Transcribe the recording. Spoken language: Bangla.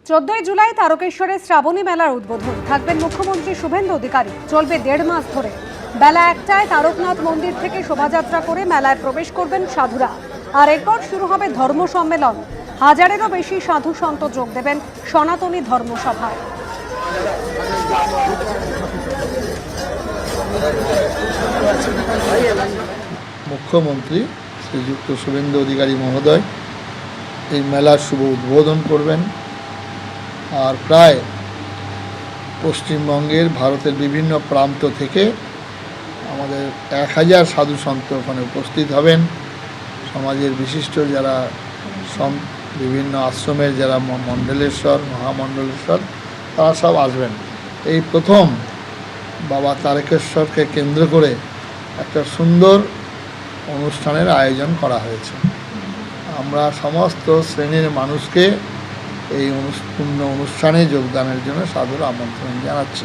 14 জুলাই তারকেশ্বরে শ্রাবণী মেলার উদ্বোধন থাকবেন মুখ্যমন্ত্রী শুভেন্দু অধিকারী। চলবে 1.5 মাস ধরে। বেলা 1টায় তারকনাথ মন্দির থেকে শোভাযাত্রা করে মেলায় প্রবেশ করবেন সাধুরা। আর এরপর শুরু হবে ধর্ম সম্মেলন। হাজারেরও বেশি সাধু সন্ত যোগ দেবেন সনাতনী ধর্মসভায়। মুখ্যমন্ত্রী শ্রীযুক্ত শুভেন্দু অধিকারী মহোদয় এই মেলার শুভ উদ্বোধন করবেন। আর প্রায় পশ্চিমবঙ্গের ভারতের বিভিন্ন প্রান্ত থেকে আমাদের 1000 সাধু সন্ত ওখানে উপস্থিত হবেন। সমাজের বিশিষ্ট যারা বিভিন্ন আশ্রমের যারা মণ্ডলেশ্বর মহামণ্ডলেশ্বর তারা সব আসবেন। এই প্রথম বাবা তারকেশ্বরকে কেন্দ্র করে একটা সুন্দর অনুষ্ঠানের আয়োজন করা হয়েছে। আমরা সমস্ত শ্রেণীর মানুষকে এই অনুষ্ঠানে যোগদানের জন্য সাদর আমন্ত্রণ জানাচ্ছি।